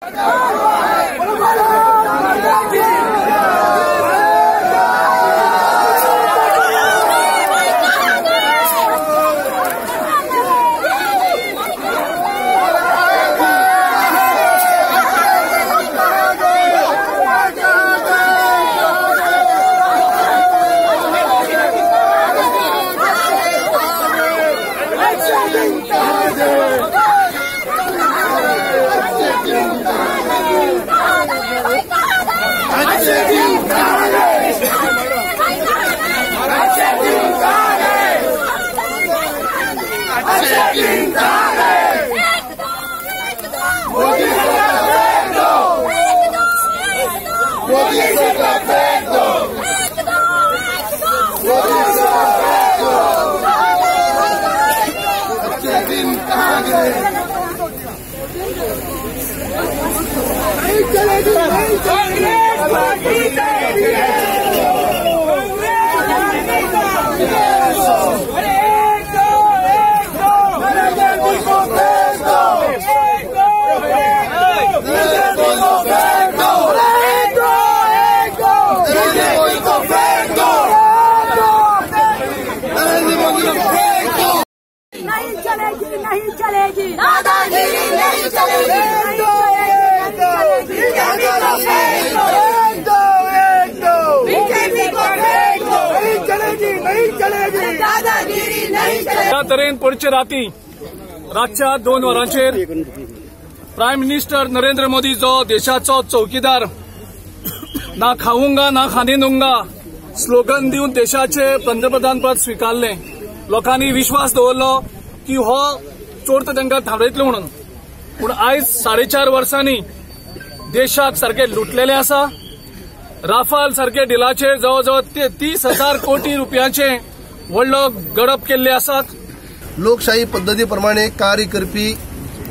नहीं चलेगी दादागिरी नहीं चलेगी त्या तरेन पडचे राती रातच्या 2 वरांचेर प्रायम मिनिस्टर नरेंद्र मोदी जो देशाचो चौकीदार ना खाऊंगा ना खाने दूंगा स्लोगन दिवन देशाचे पंतप्रधान पद स्वीकारले। लोकांनी विश्वास दवरलो की हो चोर तांकां थांबयतलो म्हणून, पूण आयज 4.5 वर्सांनी देशाक सारखे लुटलेले आसा। राफाल सारखे डिलाचेर जवळजवळ 30,000 कोटी रुपयांचे व्हडलो गडप केल्ले आसात। लोकशाही पद्धती प्रमाणे कार्य करपी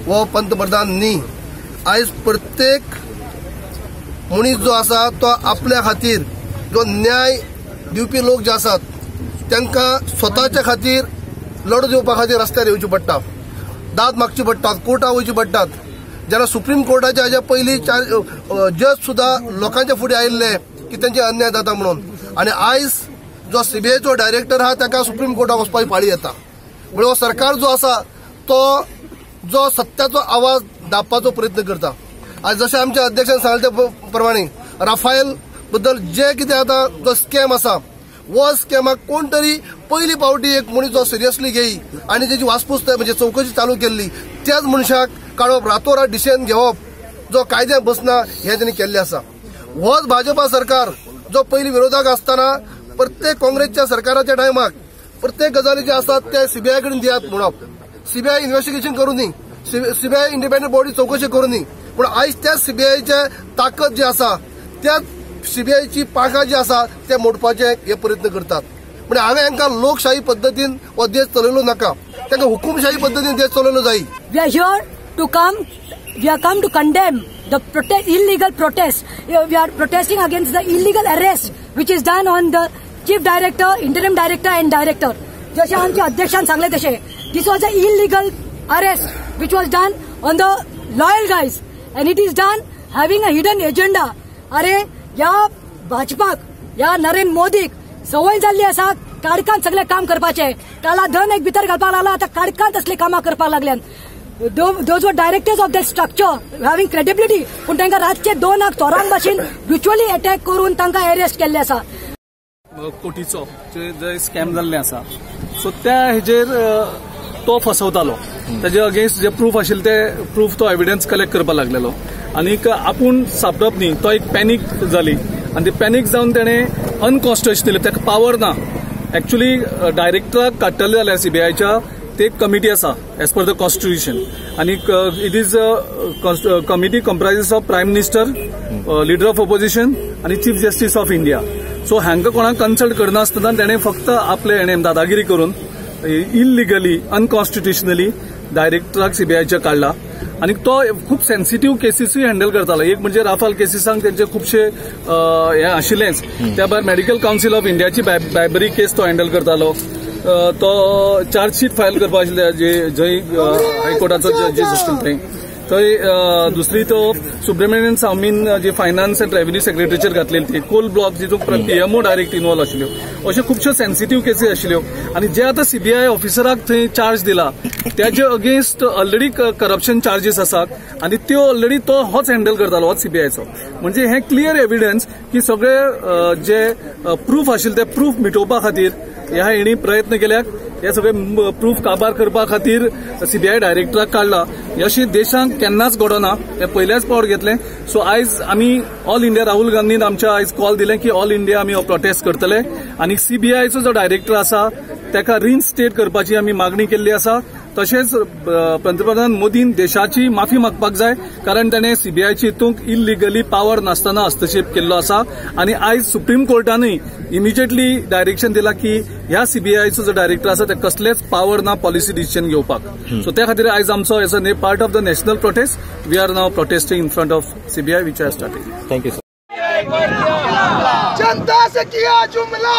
व पंतप्रधानांनी आयज प्रत्येक मनीस जो आसा तो आपल्या खातीर जो न्याय दिवपी लोक जे आसात तांकां स्वताच्या खातीर लढो दिवपा खातीर रस्त्यार येवची पडटा, दाद मागची पडटात, कोर्टात वयची पडटात। जेन्ना सुप्रीम कोर्टाच्या हाच्या पयलीं जज सुद्धा लोकांच्या फुडें आयिल्ले की तांचे अन्याय जाता म्हणून, आनी आयज जो सीबीआयचो डायरेक्टर आहा ताका सुप्रीम कोर्टाक वचपाची पाळी येता। म्हणून सरकार जो आसा तो जो सत्याचो आवाज दाबपाचो प्रयत्न करता। आज जशें आमच्या अध्यक्षान सांगले प्रमाणे राफेल बद्दल जे कितें आता जो स्कॅम आसा वो स्कॅमाक कोण तरी पहिली पावटी एक मनीस जो सिरियसली घेई आनी तेची वासपूस म्हणजे चौकशी चालू केल्ली त्याच मनशाक काडप, रातोरात डिसिजन घेवप जो कायद्यात बसना हे त्यांनी केल्ले आसा। होच भाजपा सरकार जो पयली विरोधाक आसतना प्रत्येक काँग्रेसच्या सरकाराच्या टायमाक प्रत्येक गजाली जे आसात ते सीबीआय कडेन दियात म्हणप, सीबीआय इन्व्हेस्टिगेशन करूं दी, सीबीआय इंडिपेंडंट बॉडी चौकशी करूं दी। पूण आयज त्या सीबीआयचे ताकद जी आसा त्या सीबीआयची पाखां जी आसा ते मोडपाचे हे प्रयत्न करतात। म्हणजे हांगा हांकां लोकशाही पद्धतीन हो देश चलयलो नाका, तांकां हुकुमशाही पद्धतीन देश चलयलो जाय। We are here to come. We are come to condemn the illegal protest. We are protesting against the illegal arrest which is done on the chief director, interim director and director. जसे आमचे अध्यक्षान सांगले तसे this was an illegal arrest which was done on the loyal guys and it is done having a hidden agenda. अरे या भाजपाक या नरेंद्र मोदीक सवय जाल्ली आसा काडकान सगळे काम करपाचे, काला धन एक भितर घालपाक लागला, आता काडकान तसले कामां करपाक लागल्यान। Those were directors of that structure having credibility, पण तांकां रातचे 2 चोरां भाशेन व्हिच्युअली अटॅक करून तांकां अरेस्ट केल्ले आसा। कोटीचो जे स्कॅम जाल्ले आसा सो त्या हेजेर तो फसवतालो, ताजे अगेन्स्ट जे प्रूफ आशिल्ले ते प्रूफ तो एविडन्स कलेक्ट करपाक लागलेलो आनीक आपूण सापडप न्ही तो एक पॅनीक जाली आनी ती पॅनीक जावन तेणे अनकॉन्स्टिट्युशनल ताका पावर ना एक्चुअली डायरेक्टराक काडटले जाल्यार सीबीआयच्या ते एक कमिटी आसा एज पर द कॉन्स्टिट्युशन आनीक it is committee comprises of prime minister, leader of opposition आनी chief justice of India. So हांकां कोणाक कन्सल्ट करनासतना तेणे फक्त आपले हेणे दादागिरी करून इल्लिगली अनकॉन्स्टिट्युशनली डायरेक्टराक सीबीआयच्या काढला आणि तो खूप सेन्सिटिव्ह केसीसूय हँडल करतालो। एक म्हणजे राफाल केसीसांक तेंचे खुबशे हे आशिल्लेच, त्या भायर मेडिकल काउन्सिल ऑफ इंडियाची बायबरी केस तो हँडल करतालो। तो चार्जशीट फायल करपाक आशिल्ले जे जंय हायकोर्टाचो जजीस आशिल्ले ते थंय दुसरी तो सुब्रमण्यन स्वामीन जी फायनान्स एंड रेव्हेन्यू सेक्रेटरीचेर घातलेली ती कोल ब्लॉक जितून पीएमओ डायरेक्ट इन्वॉल्व आशिल्ल्यो, अश्यो खुबश्यो सेन्सिटीव केसीस आशिल्ल्यो आनी जे आतां सीबीआय ऑफिसराक थंय चार्ज दिला त्याचे अगेन्स्ट ऑलरेडी करप्शन चार्जीस आसात आनी त्यो ऑलरेडी तो होच हँडल करतालो, होच सीबीआयचो. म्हणजे हे क्लियर एव्हिडन्स की सगळे जे प्रूफ आशिल्ले ते प्रूफ मिटोवपा खातीर ह्या हेणी प्रयत्न केल्यात. हे सगळे प्रूफ काबार करपा खातीर सीबीआय डायरेक्टराक काढला. अशी देशांक केन्नाच घडना, हे पयल्याच फावट घेतले. सो आयज आमी ऑल इंडिया राहुल गांधीन आमच्या आयज कॉल दिले की ऑल इंडिया आमी हो प्रोटेस्ट करतले आनी सीबीआयचो जो डायरेक्टर आसा ताका रिइन्स्टेट करपाची आमी मागणी केल्ली आसा. तशेंच पंतप्रधान मोदीन देशाची माफी मागपाक जाय, कारण ताणें सीबीआयची हितूंक इलिगली पावर नासतना हस्तक्षेप केल्लो आसा आनी आयज सुप्रीम कोर्टानूय इमिजिएटली डायरेक्शन दिला की ह्या सीबीआयचो जो डायरेक्टर आसा ते कसलेच पावर ना पॉलिसी डिसिजन घेवपाक. सो त्या खातीर आयज आमचो as a part of the national protest we are now protesting in front of CBI which has started. Thank you sir. जनता से किया जुमला